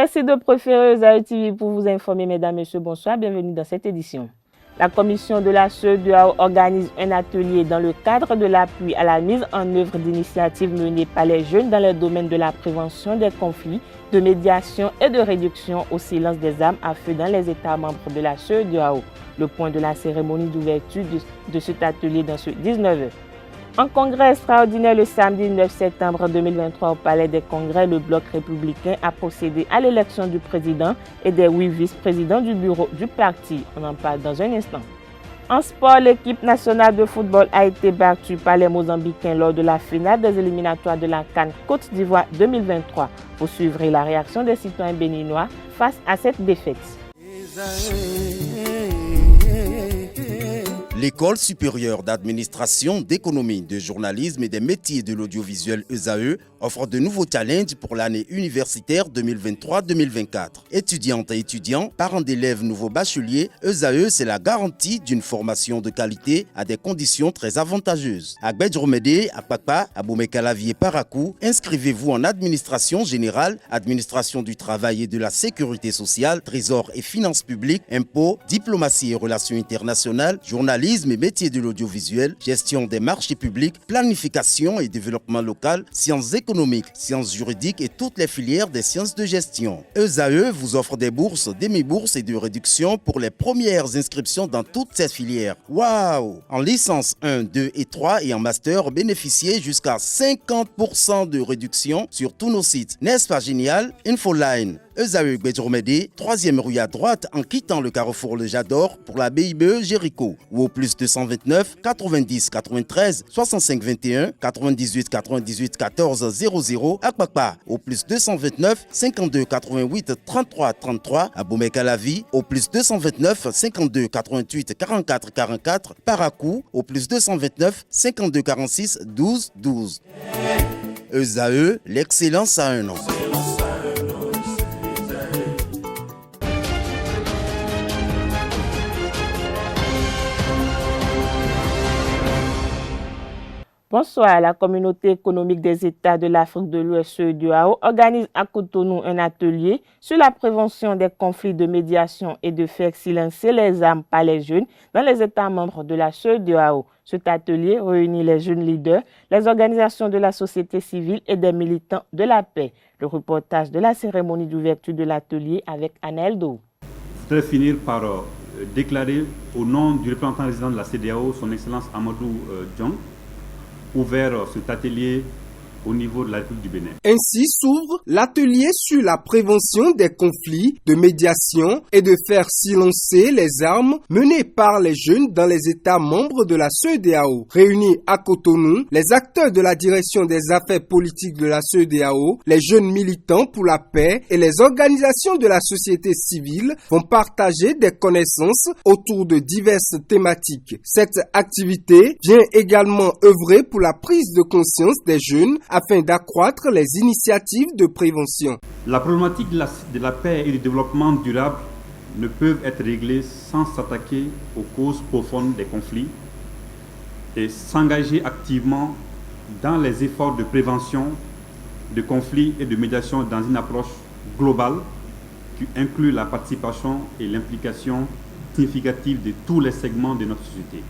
Merci de préférer ESAE TV pour vous informer, mesdames, messieurs, bonsoir, bienvenue dans cette édition. La commission de la CEDEAO organise un atelier dans le cadre de l'appui à la mise en œuvre d'initiatives menées par les jeunes dans le domaine de la prévention des conflits, de médiation et de réduction au silence des armes à feu dans les États membres de la CEDEAO. Le point de la cérémonie d'ouverture de cet atelier dans ce 19h. En congrès extraordinaire le samedi 9 septembre 2023 au Palais des Congrès, le Bloc républicain a procédé à l'élection du président et des 8 vice-présidents du bureau du parti. On en parle dans un instant. En sport, l'équipe nationale de football a été battue par les Mozambicains lors de la finale des éliminatoires de la CAN Côte d'Ivoire 2023. Vous suivrez la réaction des citoyens béninois face à cette défaite. L'École supérieure d'administration, d'économie, de journalisme et des métiers de l'audiovisuel ESAE offre de nouveaux challenges pour l'année universitaire 2023-2024. Étudiantes et étudiants, parents d'élèves nouveaux bacheliers, ESAE, c'est la garantie d'une formation de qualité à des conditions très avantageuses. À Gbedjromede, à Papa, à Boumekalavi et Parakou, inscrivez-vous en administration générale, administration du travail et de la sécurité sociale, trésor et finances publiques, impôts, diplomatie et relations internationales, journalisme et métiers de l'audiovisuel, gestion des marchés publics, planification et développement local, sciences économiques, sciences juridiques et toutes les filières des sciences de gestion. ESAE vous offre des bourses, demi-bourses et de réductions pour les premières inscriptions dans toutes ces filières. Waouh! En licence 1, 2 et 3 et en master, bénéficiez jusqu'à 50% de réduction sur tous nos sites. N'est-ce pas génial? Infoline. ESAE Gbedjromede, 3e rue à droite en quittant le carrefour Le Jador pour la BIBE Jéricho ou au plus 229 90 93 65 21 98 98 14 00 à Kpakpa au plus 229 52 88 33 33 à Boumekalavi au plus 229 52 88 44 44 Parakou au plus 229 52 46 12 12. ESAE, l'excellence à un nom. Bonsoir, la communauté économique des États de l'Afrique de l'Ouest CEDEAO organise à Cotonou un atelier sur la prévention des conflits de médiation et de faire silencer les armes par les jeunes dans les États membres de la CEDEAO. Cet atelier réunit les jeunes leaders, les organisations de la société civile et des militants de la paix. Le reportage de la cérémonie d'ouverture de l'atelier avec Anna Eldo. Je voudrais finir par déclarer au nom du représentant résident de la CEDEAO, son Excellence Amadou Diong, ouvert cet atelier au niveau de la République du Bénin. Ainsi s'ouvre l'atelier sur la prévention des conflits, de médiation et de faire silencer les armes mené par les jeunes dans les États membres de la CEDEAO. Réunis à Cotonou, les acteurs de la direction des affaires politiques de la CEDEAO, les jeunes militants pour la paix et les organisations de la société civile vont partager des connaissances autour de diverses thématiques. Cette activité vient également œuvrer pour la prise de conscience des jeunes afin d'accroître les initiatives de prévention. La problématique de la paix et du développement durable ne peuvent être réglées sans s'attaquer aux causes profondes des conflits et s'engager activement dans les efforts de prévention de conflits et de médiation dans une approche globale qui inclut la participation et l'implication significative de tous les segments de notre société.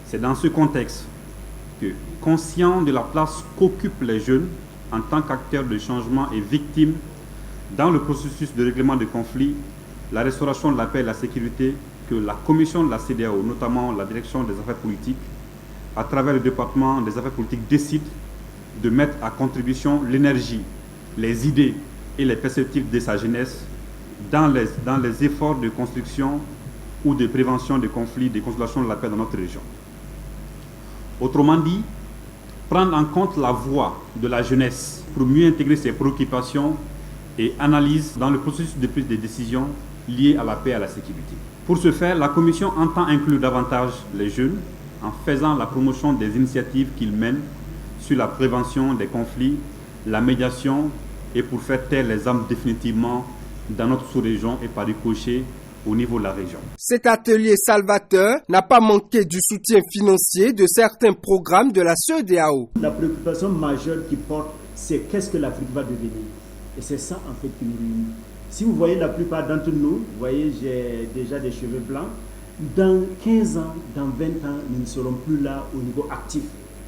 C'est dans ce contexte que, conscients de la place qu'occupent les jeunes en tant qu'acteurs de changement et victimes dans le processus de règlement de conflits, la restauration de la paix et de la sécurité, que la commission de la CEDEAO, notamment la direction des affaires politiques, à travers le département des affaires politiques, décide de mettre à contribution l'énergie, les idées et les perspectives de sa jeunesse dans les efforts de construction ou de prévention des conflits, de consolidation de la paix dans notre région. Autrement dit, prendre en compte la voix de la jeunesse pour mieux intégrer ses préoccupations et analyses dans le processus de prise de décision liées à la paix et à la sécurité. Pour ce faire, la Commission entend inclure davantage les jeunes en faisant la promotion des initiatives qu'ils mènent sur la prévention des conflits, la médiation et pour faire taire les armes définitivement dans notre sous-région et par ricochet au niveau de la région. Cet atelier salvateur n'a pas manqué du soutien financier de certains programmes de la CEDEAO. La préoccupation majeure qui porte, c'est qu'est-ce que l'Afrique va devenir. Et c'est ça en fait qui nous réunit. Si vous voyez la plupart d'entre nous, vous voyez, j'ai déjà des cheveux blancs. Dans 15 ans, dans 20 ans, nous ne serons plus là au niveau actif.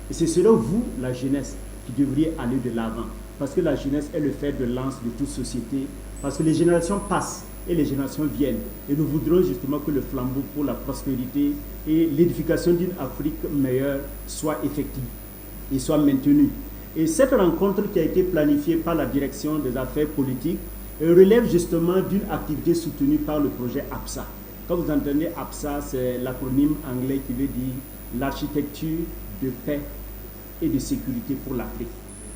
Et c'est selon vous, la jeunesse, qui devriez aller de l'avant. Parce que la jeunesse est le fer de lance de toute société. Parce que les générations passent et les générations viennent. Et nous voudrons justement que le flambeau pour la prospérité et l'édification d'une Afrique meilleure soit effective et soit maintenue. Et cette rencontre qui a été planifiée par la direction des affaires politiques relève justement d'une activité soutenue par le projet APSA. Quand vous entendez APSA, c'est l'acronyme anglais qui veut dire l'architecture de paix et de sécurité pour l'Afrique.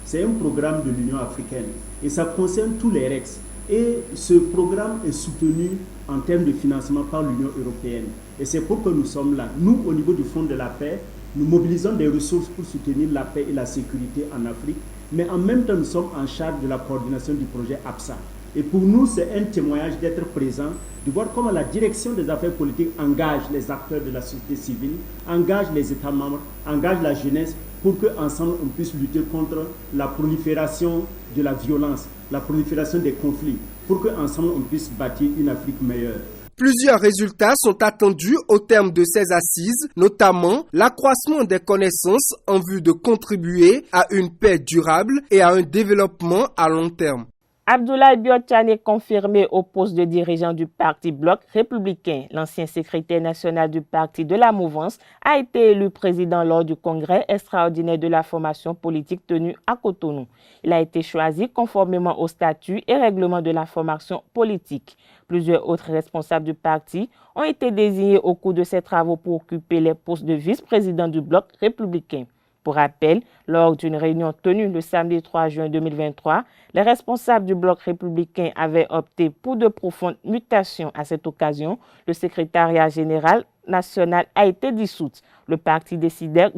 C'est un programme de l'Union africaine et ça concerne tous les REX. Et ce programme est soutenu en termes de financement par l'Union européenne. Et c'est pourquoi nous sommes là. Nous, au niveau du Fonds de la paix, nous mobilisons des ressources pour soutenir la paix et la sécurité en Afrique, mais en même temps, nous sommes en charge de la coordination du projet APSA. Et pour nous, c'est un témoignage d'être présent, de voir comment la direction des affaires politiques engage les acteurs de la société civile, engage les États membres, engage la jeunesse, pour qu'ensemble, on puisse lutter contre la prolifération de la violence, la prolifération des conflits, pour qu'ensemble, on puisse bâtir une Afrique meilleure. Plusieurs résultats sont attendus au terme de ces assises, notamment l'accroissement des connaissances en vue de contribuer à une paix durable et à un développement à long terme. Abdoulaye Biotchane est confirmé au poste de dirigeant du parti Bloc républicain. L'ancien secrétaire national du parti de la mouvance a été élu président lors du congrès extraordinaire de la formation politique tenu à Cotonou. Il a été choisi conformément aux statuts et règlements de la formation politique. Plusieurs autres responsables du parti ont été désignés au cours de ces travaux pour occuper les postes de vice-président du Bloc républicain. Pour rappel, lors d'une réunion tenue le samedi 3 juin 2023, les responsables du Bloc républicain avaient opté pour de profondes mutations. À cette occasion, le secrétariat général national a été dissout. Le parti décidait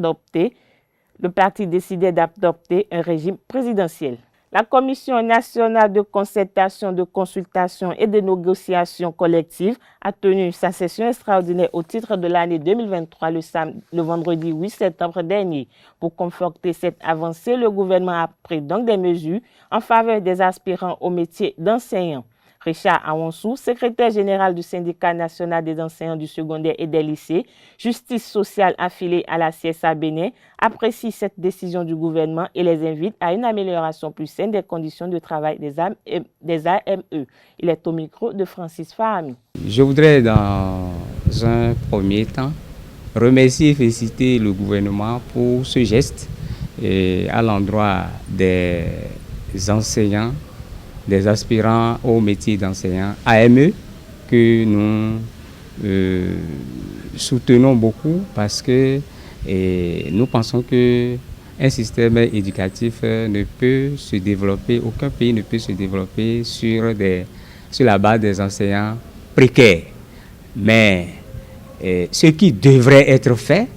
d'adopter un régime présidentiel. La Commission nationale de concertation, de consultation et de négociation collective a tenu sa session extraordinaire au titre de l'année 2023 le vendredi 8 septembre dernier. Pour conforter cette avancée, le gouvernement a pris donc des mesures en faveur des aspirants au métier d'enseignant. Richard Awonsou, secrétaire général du syndicat national des enseignants du secondaire et des lycées, justice sociale affiliée à la CSA Bénin, apprécie cette décision du gouvernement et les invite à une amélioration plus saine des conditions de travail des AME. Il est au micro de Francis Fahami. Je voudrais dans un premier temps remercier et féliciter le gouvernement pour ce geste à l'endroit des enseignants, des aspirants au métier d'enseignant AME que nous soutenons beaucoup parce que nous pensons qu'un système éducatif ne peut se développer, aucun pays ne peut se développer sur la base des enseignants précaires. Mais ce qui devrait être fait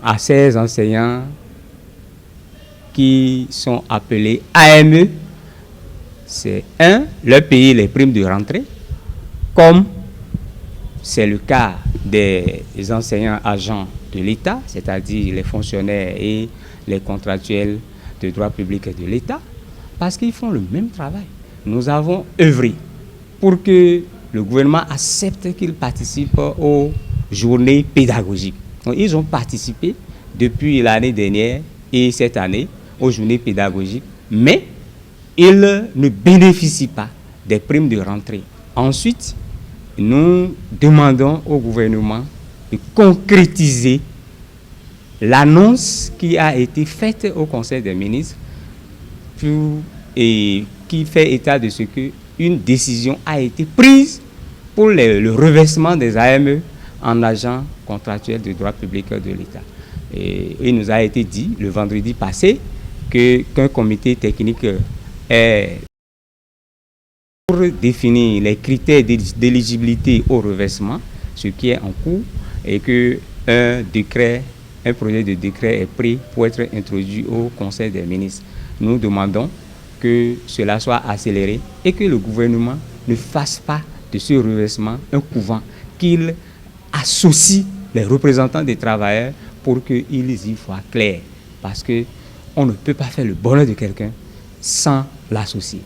à ces enseignants qui sont appelés AME, c'est leur payer les primes de rentrée, comme c'est le cas des enseignants agents de l'État, c'est-à-dire les fonctionnaires et les contractuels de droit public et de l'État, parce qu'ils font le même travail. Nous avons œuvré pour que le gouvernement accepte qu'ils participent aux journées pédagogiques. Donc, ils ont participé depuis l'année dernière et cette année aux journées pédagogiques, mais ils ne bénéficient pas des primes de rentrée. Ensuite, nous demandons au gouvernement de concrétiser l'annonce qui a été faite au Conseil des ministres et qui fait état de ce qu'une décision a été prise pour le reversement des AME en agents contractuels de droit public de l'État. Et il nous a été dit le vendredi passé qu'un comité technique pour définir les critères d'éligibilité au reversement, ce qui est en cours, et qu'un projet de décret est pris pour être introduit au Conseil des ministres. Nous demandons que cela soit accéléré et que le gouvernement ne fasse pas de ce reversement un couvent, qu'il associe les représentants des travailleurs pour qu'ils y voient clair. Parce qu'on ne peut pas faire le bonheur de quelqu'un sans l'associer.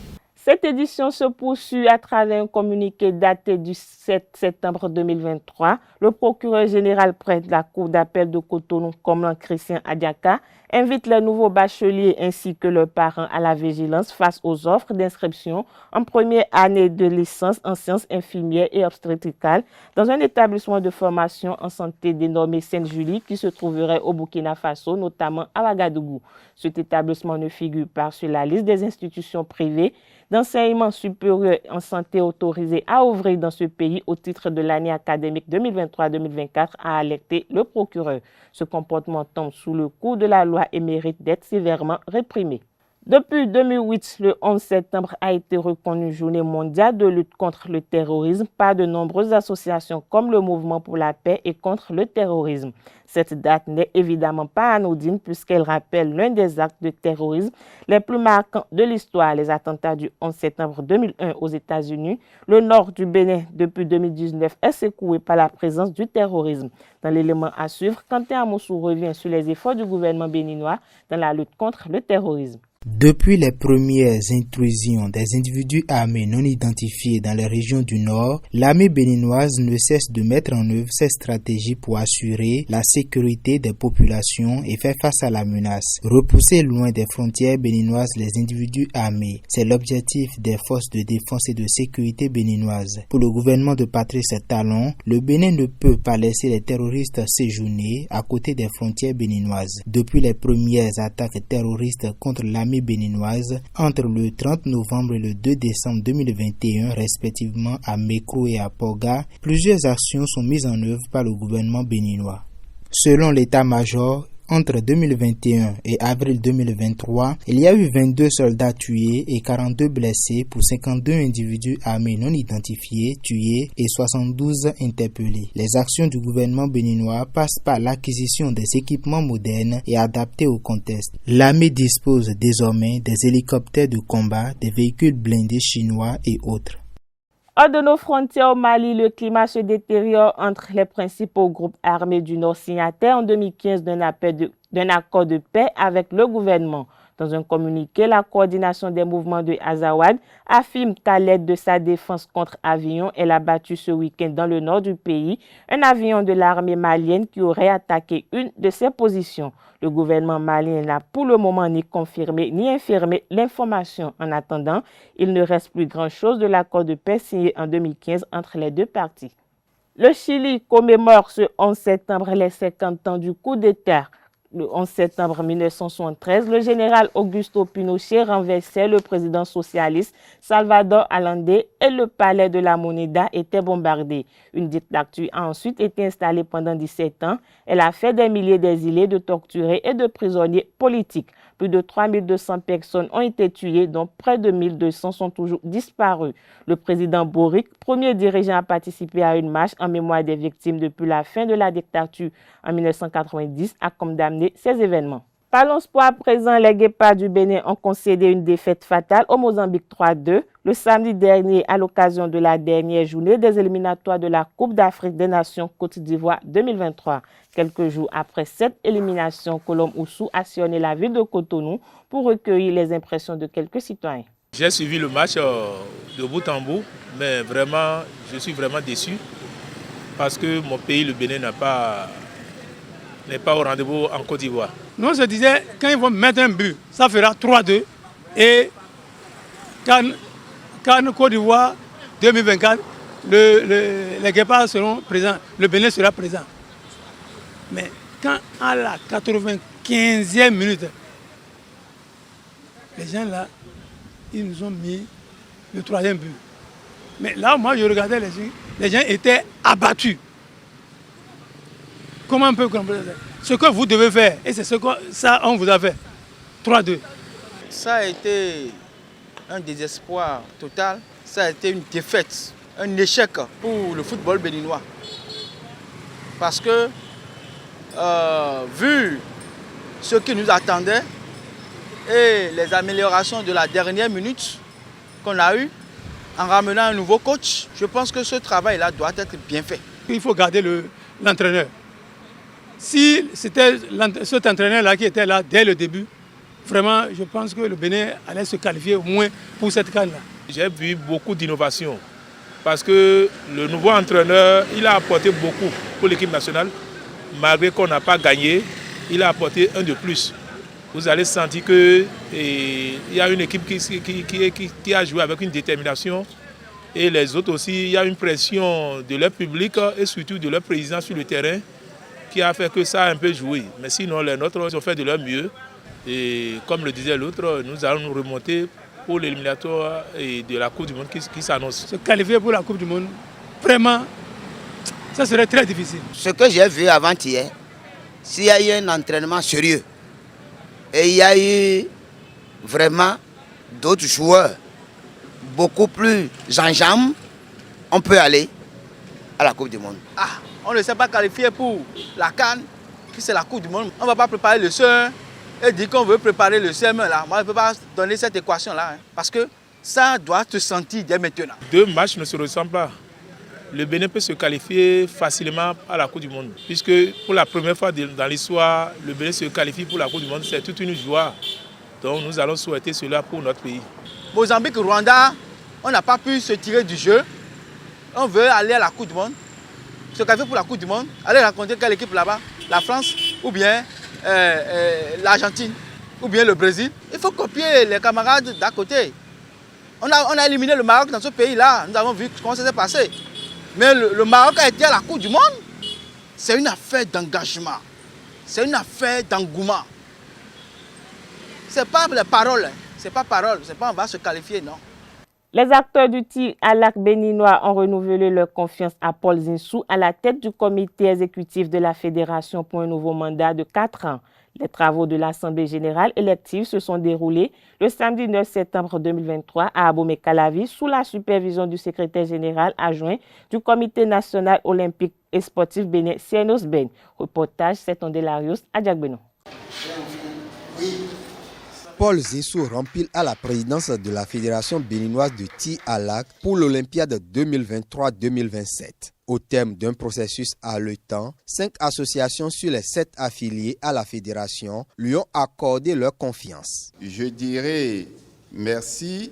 Cette édition se poursuit à travers un communiqué daté du 7 septembre 2023. Le procureur général près de la Cour d'appel de Cotonou, Komlan Christian Adiaka, invite les nouveaux bacheliers ainsi que leurs parents à la vigilance face aux offres d'inscription en première année de licence en sciences infirmières et obstétricales dans un établissement de formation en santé dénommé Sainte-Julie qui se trouverait au Burkina Faso, notamment à Ouagadougou. Cet établissement ne figure pas sur la liste des institutions privées d'enseignement supérieur en santé autorisées à ouvrir dans ce pays au titre de l'année académique 2023-2024, a alerté le procureur. Ce comportement tombe sous le coup de la loi et mérite d'être sévèrement réprimé. Depuis 2008, le 11 septembre a été reconnu Journée mondiale de lutte contre le terrorisme par de nombreuses associations comme le Mouvement pour la paix et contre le terrorisme. Cette date n'est évidemment pas anodine puisqu'elle rappelle l'un des actes de terrorisme les plus marquants de l'histoire, les attentats du 11 septembre 2001 aux États-Unis. Le nord du Bénin, depuis 2019, est secoué par la présence du terrorisme. Dans l'élément à suivre, Quentin Amoussou revient sur les efforts du gouvernement béninois dans la lutte contre le terrorisme. Depuis les premières intrusions des individus armés non identifiés dans les régions du Nord, l'armée béninoise ne cesse de mettre en œuvre ses stratégies pour assurer la sécurité des populations et faire face à la menace. Repousser loin des frontières béninoises les individus armés, c'est l'objectif des forces de défense et de sécurité béninoises. Pour le gouvernement de Patrice Talon, le Bénin ne peut pas laisser les terroristes séjourner à côté des frontières béninoises. Depuis les premières attaques terroristes contre l'armée béninoise entre le 30 novembre et le 2 décembre 2021 respectivement à Mekro et à Poga, plusieurs actions sont mises en œuvre par le gouvernement béninois. Selon l'état-major, entre 2021 et avril 2023, il y a eu 22 soldats tués et 42 blessés pour 52 individus armés non identifiés tués et 72 interpellés. Les actions du gouvernement béninois passent par l'acquisition des équipements modernes et adaptés au contexte. L'armée dispose désormais des hélicoptères de combat, des véhicules blindés chinois et autres. Hors de nos frontières au Mali, le climat se détériore entre les principaux groupes armés du Nord signataires en 2015 d'un accord de paix avec le gouvernement. Dans un communiqué, la coordination des mouvements de Azawad affirme qu'à l'aide de sa défense contre avion, elle a battu ce week-end dans le nord du pays un avion de l'armée malienne qui aurait attaqué une de ses positions. Le gouvernement malien n'a pour le moment ni confirmé ni infirmé l'information. En attendant, il ne reste plus grand-chose de l'accord de paix signé en 2015 entre les deux parties. Le Chili commémore ce 11 septembre les 50 ans du coup d'État. Le 11 septembre 1973, le général Augusto Pinochet renversait le président socialiste Salvador Allende et le palais de la Moneda était bombardé. Une dictature a ensuite été installée pendant 17 ans. Elle a fait des milliers d'exilés, de torturés et de prisonniers politiques. Plus de 3200 personnes ont été tuées, dont près de 1200 sont toujours disparues. Le président Boric, premier dirigeant à participer à une marche en mémoire des victimes depuis la fin de la dictature en 1990, a condamné ces événements. Parlons sport à présent. Les Guépards du Bénin ont concédé une défaite fatale au Mozambique 3-2 le samedi dernier à l'occasion de la dernière journée des éliminatoires de la Coupe d'Afrique des Nations Côte d'Ivoire 2023. Quelques jours après cette élimination, Colombe Oussou a sillonné la ville de Cotonou pour recueillir les impressions de quelques citoyens. J'ai suivi le match de bout en bout, mais vraiment, je suis vraiment déçu parce que mon pays, le Bénin, n'est pas au rendez-vous en Côte d'Ivoire. Nous, on se disait, quand ils vont mettre un but, ça fera 3-2. Et quand Côte d'Ivoire 2024, les Guépards seront présents, le Bénin sera présent. Mais quand à la 95e minute, les gens là, ils nous ont mis le 3e but. Mais là, moi, je regardais les gens étaient abattus. Comment on peut comprendre ça? Ce que vous devez faire, et c'est ce que ça on vous a fait. 3-2. Ça a été un désespoir total. Ça a été une défaite, un échec pour le football béninois. Parce que, vu ce qui nous attendait et les améliorations de la dernière minute qu'on a eues, en ramenant un nouveau coach, je pense que ce travail-là doit être bien fait. Il faut garder l'entraîneur. Si c'était cet entraîneur-là qui était là dès le début, vraiment, je pense que le Bénin allait se qualifier au moins pour cette CAN-là. J'ai vu beaucoup d'innovations parce que le nouveau entraîneur, il a apporté beaucoup pour l'équipe nationale. Malgré qu'on n'a pas gagné, il a apporté un de plus. Vous allez sentir qu'il y a une équipe qui a joué avec une détermination. Et les autres aussi, il y a une pression de leur public et surtout de leur président sur le terrain qui a fait que ça a un peu joué. Mais sinon, les nôtres, ils ont fait de leur mieux. Et comme le disait l'autre, nous allons nous remonter pour l'éliminatoire de la Coupe du Monde qui s'annonce. Se qualifier pour la Coupe du Monde, vraiment, ça serait très difficile. Ce que j'ai vu avant-hier, s'il y a eu un entraînement sérieux et il y a eu vraiment d'autres joueurs beaucoup plus en jambes, on peut aller à la Coupe du Monde. Ah, on ne s'est pas qualifié pour la CAN, qui c'est la Coupe du Monde. On ne va pas préparer le CE1 et dire qu'on veut préparer le CM1 là. Moi, je ne peux pas donner cette équation-là, parce que ça doit te sentir dès maintenant. Deux matchs ne se ressemblent pas. Le Bénin peut se qualifier facilement à la Coupe du Monde, puisque pour la première fois dans l'histoire, le Bénin se qualifie pour la Coupe du Monde. C'est toute une joie. Donc nous allons souhaiter cela pour notre pays. Mozambique, Rwanda, on n'a pas pu se tirer du jeu. On veut aller à la Coupe du Monde, se qualifier pour la Coupe du Monde, aller rencontrer quelle équipe là-bas, la France ou bien l'Argentine ou bien le Brésil. Il faut copier les camarades d'à côté. On a éliminé le Maroc dans ce pays-là, nous avons vu comment ça s'est passé. Mais le Maroc a été à la Coupe du Monde. C'est une affaire d'engagement, c'est une affaire d'engouement. Ce n'est pas les paroles. C'est pas parole, c'est pas on va se qualifier, non. Les acteurs du tir à l'arc béninois ont renouvelé leur confiance à Paul Zinsou à la tête du comité exécutif de la Fédération pour un nouveau mandat de 4 ans. Les travaux de l'Assemblée générale élective se sont déroulés le samedi 9 septembre 2023 à Abomey-Calavi sous la supervision du secrétaire général adjoint du Comité national olympique et sportif bénin, Cienos Ben. Reportage Seton Delarios à Diagbeno. Paul Zinsou rempile à la présidence de la Fédération béninoise de tir à l'arc pour l'Olympiade 2023-2027. Au terme d'un processus haletant, 5 associations sur les 7 affiliées à la fédération lui ont accordé leur confiance. Je dirais merci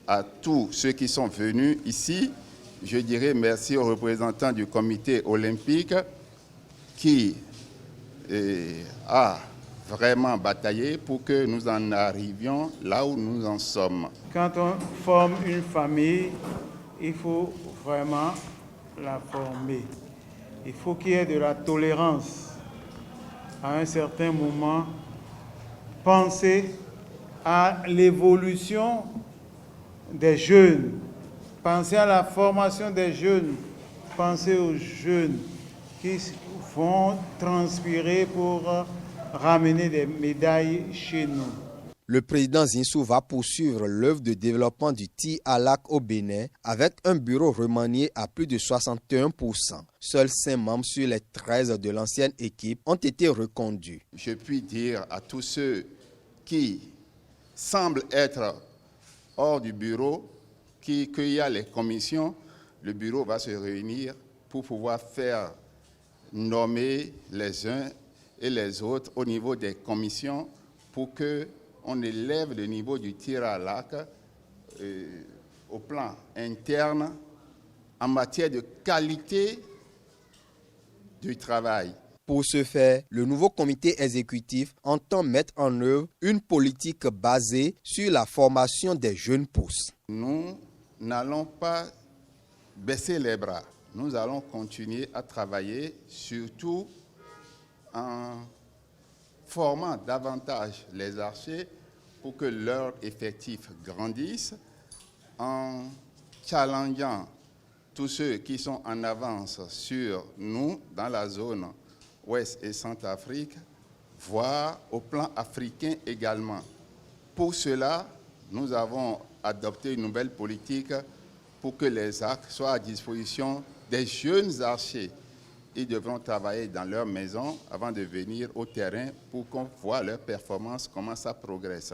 à tous ceux qui sont venus ici. Je dirais merci aux représentants du comité olympique qui a vraiment bataillé pour que nous en arrivions là où nous en sommes. Quand on forme une famille, il faut vraiment la former. Il faut qu'il y ait de la tolérance. À un certain moment, penser à l'évolution des jeunes, penser à la formation des jeunes, penser aux jeunes qui vont transpirer pour ramener des médailles chez nous. Le président Zinsou va poursuivre l'œuvre de développement du tir à l'arc au Bénin avec un bureau remanié à plus de 61%. Seuls 5 membres sur les 13 de l'ancienne équipe ont été reconduits. Je puis dire à tous ceux qui semblent être hors du bureau qu'il y a les commissions, le bureau va se réunir pour pouvoir faire nommer les uns et les autres au niveau des commissions pour qu'on élève le niveau du tir à l'arc au plan interne en matière de qualité du travail. Pour ce faire, le nouveau comité exécutif entend mettre en œuvre une politique basée sur la formation des jeunes pousses. Nous n'allons pas baisser les bras. Nous allons continuer à travailler, surtout en formant davantage les archers pour que leur effectif grandisse, en challengeant tous ceux qui sont en avance sur nous dans la zone Ouest et Centrafrique, voire au plan africain également. Pour cela, nous avons adopté une nouvelle politique pour que les arcs soient à disposition des jeunes archers. Ils devront travailler dans leur maison avant de venir au terrain pour qu'on voit leur performance, comment ça progresse.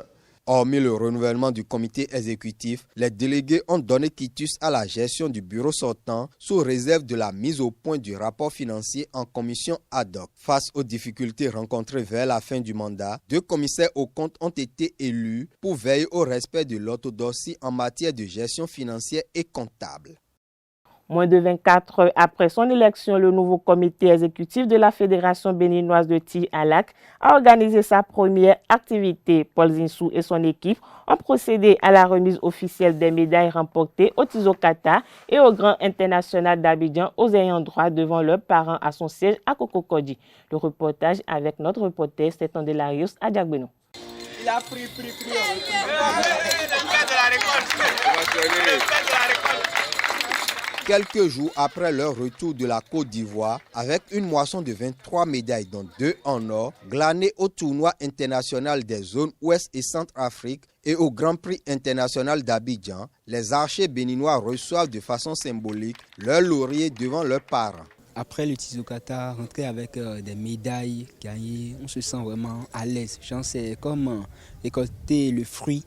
Hormis le renouvellement du comité exécutif, les délégués ont donné quitus à la gestion du bureau sortant sous réserve de la mise au point du rapport financier en commission ad hoc. Face aux difficultés rencontrées vers la fin du mandat, 2 commissaires aux comptes ont été élus pour veiller au respect de l'orthodoxie en matière de gestion financière et comptable. Moins de 24 heures après son élection, le nouveau comité exécutif de la Fédération béninoise de tir à l'arc a organisé sa première activité. Paul Zinsou et son équipe ont procédé à la remise officielle des médailles remportées au Tizokata et au Grand International d'Abidjan aux ayants droit devant leurs parents à son siège à Cococodi. Le reportage avec notre reporter Stéphane Delarius à Diagbeno. Il a pris. Quelques jours après leur retour de la Côte d'Ivoire, avec une moisson de 23 médailles, dont 2 en or, glanées au tournoi international des zones Ouest et Centrafrique et au Grand Prix international d'Abidjan, les archers béninois reçoivent de façon symbolique leur laurier devant leurs parents. Après le Tizokata, rentrer avec des médailles gagnées, on se sent vraiment à l'aise. C'est comme récolter le fruit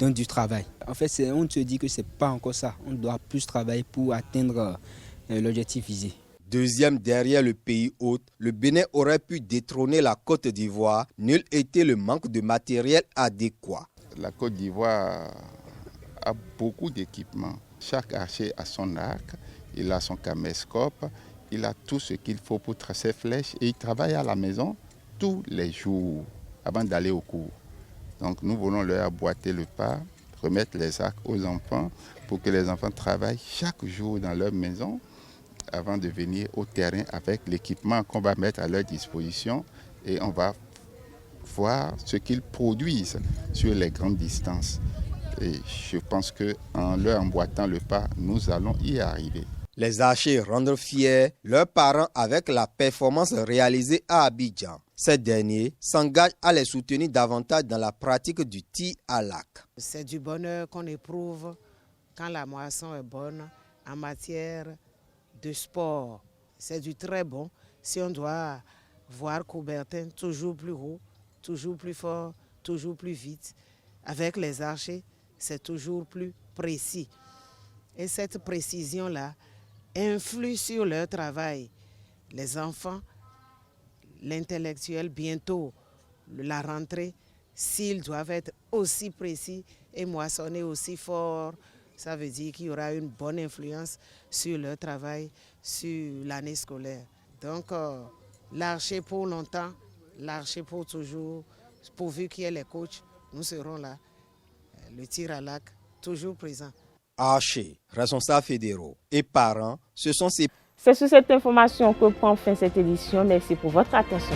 du travail. En fait, on se dit que ce n'est pas encore ça. On doit plus travailler pour atteindre l'objectif visé. Deuxième derrière le pays hôte, le Bénin aurait pu détrôner la Côte d'Ivoire. Nul était le manque de matériel adéquat. La Côte d'Ivoire a beaucoup d'équipements. Chaque archer a son arc, il a son caméscope, il a tout ce qu'il faut pour tracer flèches et il travaille à la maison tous les jours avant d'aller au cours. Donc nous voulons leur emboîter le pas, remettre les arcs aux enfants pour que les enfants travaillent chaque jour dans leur maison avant de venir au terrain avec l'équipement qu'on va mettre à leur disposition et on va voir ce qu'ils produisent sur les grandes distances. Et je pense qu'en leur emboîtant le pas, nous allons y arriver. Les archers rendent fiers leurs parents avec la performance réalisée à Abidjan. Ces derniers s'engagent à les soutenir davantage dans la pratique du tir à l'arc. C'est du bonheur qu'on éprouve quand la moisson est bonne en matière de sport. C'est du très bon. Si on doit voir Coubertin toujours plus haut, toujours plus fort, toujours plus vite, avec les archers, c'est toujours plus précis. Et cette précision-là influe sur leur travail. Les enfants, l'intellectuel, bientôt la rentrée, s'ils doivent être aussi précis et moissonner aussi fort, ça veut dire qu'il y aura une bonne influence sur leur travail, sur l'année scolaire. Donc, l'archer pour longtemps, l'archer pour toujours, pourvu qu'il y ait les coachs, nous serons là. Le tir à l'arc, toujours présent. Archers, responsables fédéraux et parents, ce sont ces... C'est sur cette information que prend fin cette édition. Merci pour votre attention.